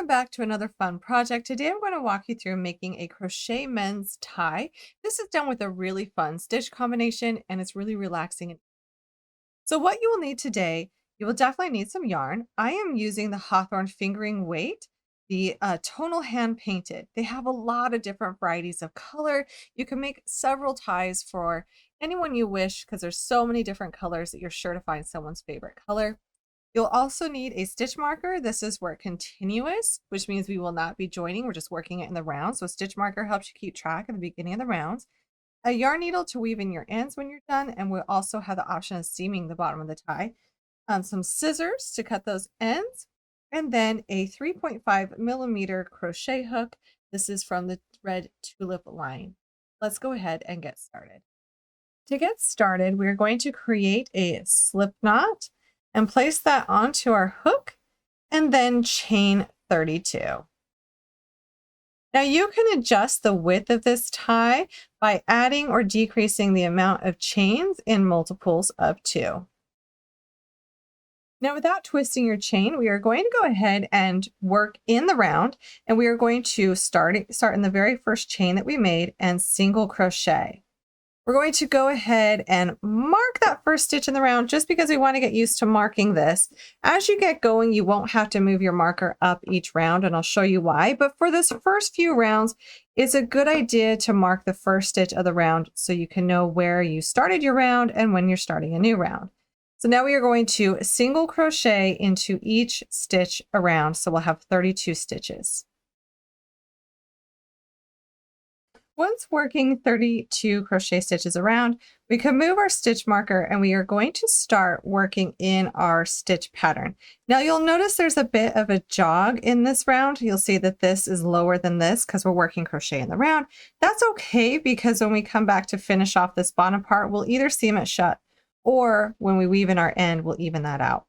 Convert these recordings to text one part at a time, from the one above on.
Welcome back to another fun project. Today I'm going to walk you through making a crochet men's tie. This is done with a really fun stitch combination and it's really relaxing. So what you will need today, you will definitely need some yarn. I am using the Hawthorne Fingering Weight, the tonal hand painted. They have a lot of different varieties of color. You can make several ties for anyone you wish because there's so many different colors that you're sure to find someone's favorite color. You'll also need a stitch marker. This is where continuous, which means we will not be joining. We're just working it in the round. So a stitch marker helps you keep track at the beginning of the rounds. A yarn needle to weave in your ends when you're done. And we'll also have the option of seaming the bottom of the tie. Some scissors to cut those ends. And then a 3.5mm crochet hook. This is from the Red Tulip line. Let's go ahead and get started. To get started, we're going to create a slip knot and place that onto our hook and then chain 32. Now you can adjust the width of this tie by adding or decreasing the amount of chains in multiples of 2. Now without twisting your chain, we are going to go ahead and work in the round, and we are going to start in the very first chain that we made and single crochet. We're going to go ahead and mark that first stitch in the round just because we want to get used to marking this. As you get going, you won't have to move your marker up each round, and I'll show you why. But for this first few rounds, it's a good idea to mark the first stitch of the round so you can know where you started your round and when you're starting a new round. So now we are going to single crochet into each stitch around. So we'll have 32 stitches. Once working 32 crochet stitches around, we can move our stitch marker and we are going to start working in our stitch pattern. Now you'll notice there's a bit of a jog in this round. You'll see that this is lower than this because we're working crochet in the round. That's okay because when we come back to finish off this bottom part, we'll either seam it shut or when we weave in our end, we'll even that out.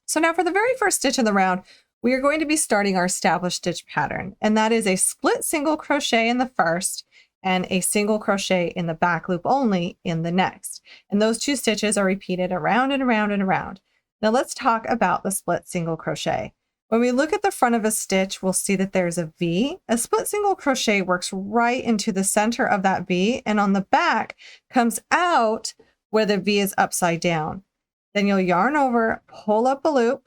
So now for the very first stitch in the round, we are going to be starting our established stitch pattern, and that is a split single crochet in the first and a single crochet in the back loop only in the next. And those two stitches are repeated around and around and around. Now let's talk about the split single crochet. When we look at the front of a stitch, we'll see that there's a V. A split single crochet works right into the center of that V, and on the back comes out where the V is upside down. Then you'll yarn over, pull up a loop.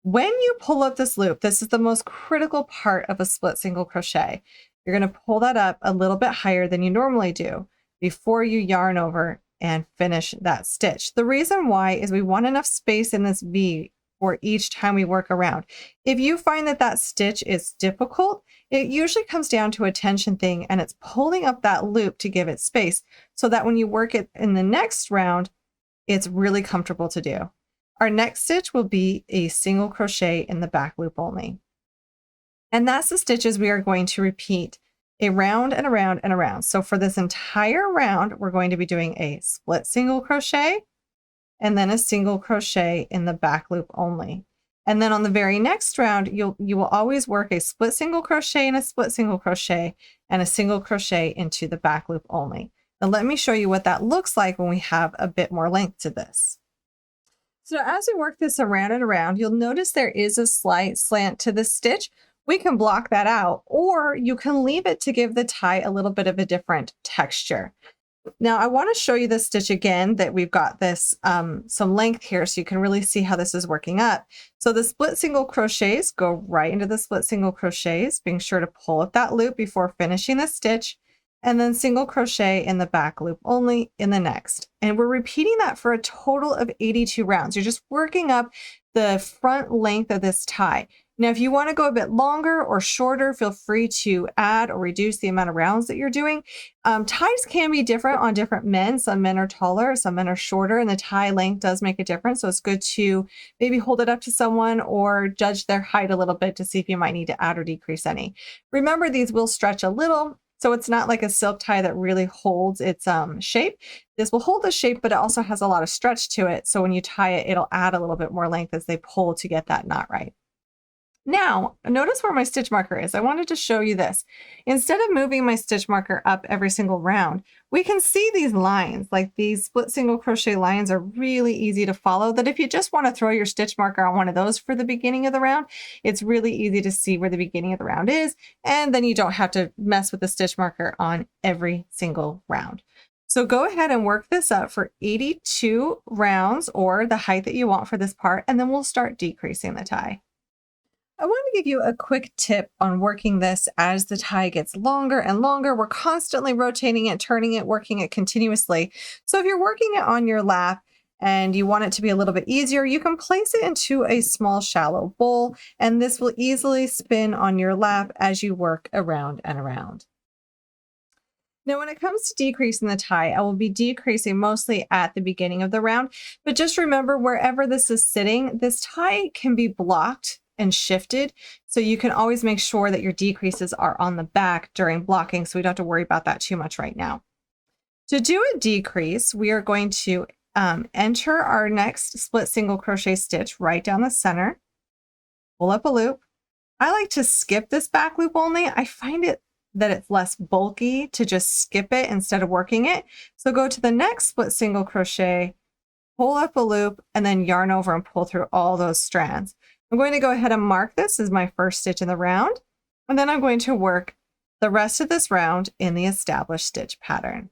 When you pull up this loop, this is the most critical part of a split single crochet. You're going to pull that up a little bit higher than you normally do before you yarn over and finish that stitch. The reason why is we want enough space in this V for each time we work around. If you find that that stitch is difficult, it usually comes down to a tension thing, and it's pulling up that loop to give it space so that when you work it in the next round, it's really comfortable to do. Our next stitch will be a single crochet in the back loop only. And that's the stitches we are going to repeat around and around and around. So for this entire round, we're going to be doing a split single crochet and then a single crochet in the back loop only. And then on the very next round, you will always work a split single crochet and a split single crochet and a single crochet into the back loop only. Now let me show you what that looks like when we have a bit more length to this. So as we work this around and around, you'll notice there is a slight slant to the stitch. We can block that out, or you can leave it to give the tie a little bit of a different texture. Now I want to show you this stitch again, that we've got this some length here so you can really see how this is working up. So the split single crochets go right into the split single crochets, being sure to pull up that loop before finishing the stitch, and then single crochet in the back loop only in the next. And we're repeating that for a total of 82 rounds. You're just working up the front length of this tie. Now, if you want to go a bit longer or shorter, feel free to add or reduce the amount of rounds that you're doing. Ties can be different on different men. Some men are taller, some men are shorter, and the tie length does make a difference. So it's good to maybe hold it up to someone or judge their height a little bit to see if you might need to add or decrease any. Remember, these will stretch a little. So it's not like a silk tie that really holds its shape. This will hold the shape, but it also has a lot of stretch to it. So when you tie it, it'll add a little bit more length as they pull to get that knot right. Now, notice where my stitch marker is. I wanted to show you this. Instead of moving my stitch marker up every single round, we can see these lines, like these split single crochet lines are really easy to follow, that if you just want to throw your stitch marker on one of those for the beginning of the round, it's really easy to see where the beginning of the round is, and then you don't have to mess with the stitch marker on every single round. So go ahead and work this up for 82 rounds, or the height that you want for this part, and then we'll start decreasing the tie. I want to give you a quick tip on working this as the tie gets longer and longer. We're constantly rotating it, turning it, working it continuously. So if you're working it on your lap and you want it to be a little bit easier, you can place it into a small shallow bowl, and this will easily spin on your lap as you work around and around. Now, when it comes to decreasing the tie, I will be decreasing mostly at the beginning of the round, but just remember, wherever this is sitting, this tie can be blocked and shifted. So you can always make sure that your decreases are on the back during blocking, so we don't have to worry about that too much right now. To do a decrease, we are going to enter our next split single crochet stitch right down the center, pull up a loop. I like to skip this back loop only. I find it that it's less bulky to just skip it instead of working it. So go to the next split single crochet, pull up a loop, and then yarn over and pull through all those strands. I'm going to go ahead and mark this as my first stitch in the round, and then I'm going to work the rest of this round in the established stitch pattern.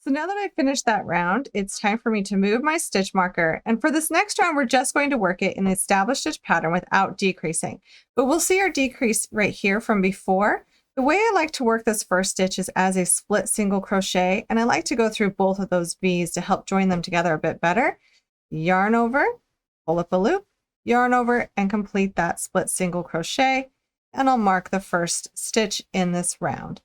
So now that I've finished that round, it's time for me to move my stitch marker. And for this next round, we're just going to work it in the established stitch pattern without decreasing. But we'll see our decrease right here from before. The way I like to work this first stitch is as a split single crochet, and I like to go through both of those V's to help join them together a bit better. Yarn over, pull up a loop, yarn over, and complete that split single crochet, and I'll mark the first stitch in this round.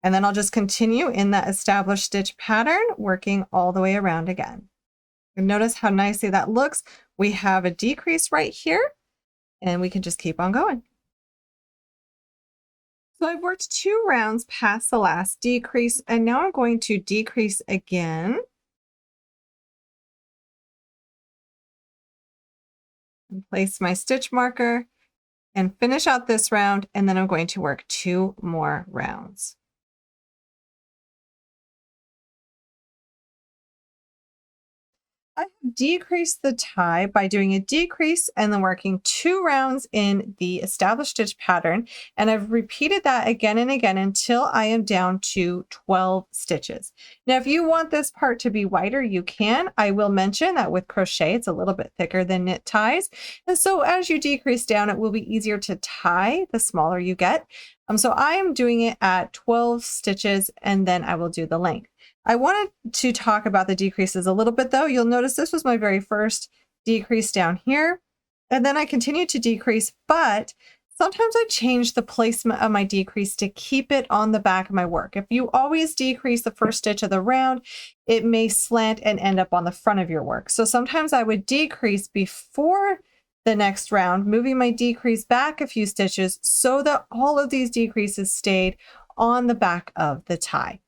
And then I'll just continue in that established stitch pattern, working all the way around again. And notice how nicely that looks. We have a decrease right here, and we can just keep on going. So I've worked 2 rounds past the last decrease, and now I'm going to decrease again. And place my stitch marker and finish out this round, and then I'm going to work 2 more rounds. I have decreased the tie by doing a decrease and then working 2 rounds in the established stitch pattern. And I've repeated that again and again until I am down to 12 stitches. Now, if you want this part to be wider, you can. I will mention that with crochet, it's a little bit thicker than knit ties. And so as you decrease down, it will be easier to tie the smaller you get. So I am doing it at 12 stitches, and then I will do the length. I wanted to talk about the decreases a little bit though. You'll notice this was my very first decrease down here, and then I continued to decrease, but sometimes I change the placement of my decrease to keep it on the back of my work. If you always decrease the first stitch of the round, it may slant and end up on the front of your work. So sometimes I would decrease before the next round, moving my decrease back a few stitches so that all of these decreases stayed on the back of the tie.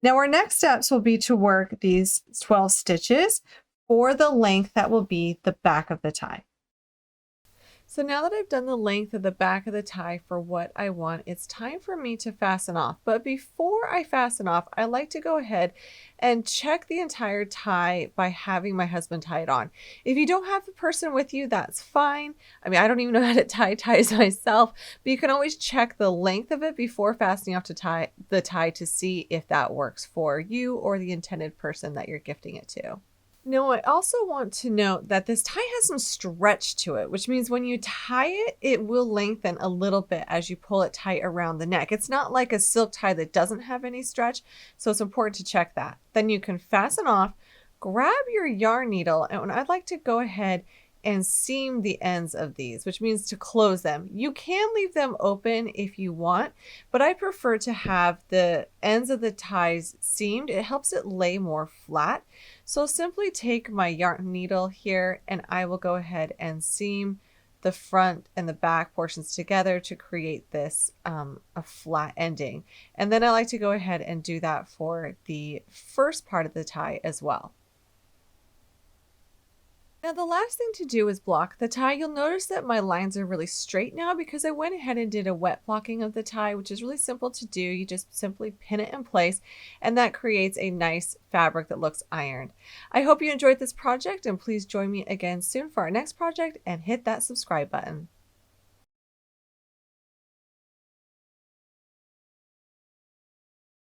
Now our next steps will be to work these 12 stitches for the length that will be the back of the tie. So now that I've done the length of the back of the tie for what I want, it's time for me to fasten off. But before I fasten off, I like to go ahead and check the entire tie by having my husband tie it on. If you don't have the person with you, that's fine. I mean, I don't even know how to tie ties myself, but you can always check the length of it before fastening off the tie to see if that works for you or the intended person that you're gifting it to. Now, I also want to note that this tie has some stretch to it, which means when you tie it, it will lengthen a little bit as you pull it tight around the neck. It's not like a silk tie that doesn't have any stretch, so it's important to check that. Then you can fasten off, grab your yarn needle, and I'd like to go ahead and seam the ends of these, which means to close them. You can leave them open if you want, but I prefer to have the ends of the ties seamed. It helps it lay more flat. So I'll simply take my yarn needle here and I will go ahead and seam the front and the back portions together to create this a flat ending. And then I like to go ahead and do that for the first part of the tie as well. Now the last thing to do is block the tie. You'll notice that my lines are really straight now because I went ahead and did a wet blocking of the tie, which is really simple to do. You just simply pin it in place and that creates a nice fabric that looks ironed. I hope you enjoyed this project and please join me again soon for our next project and hit that subscribe button.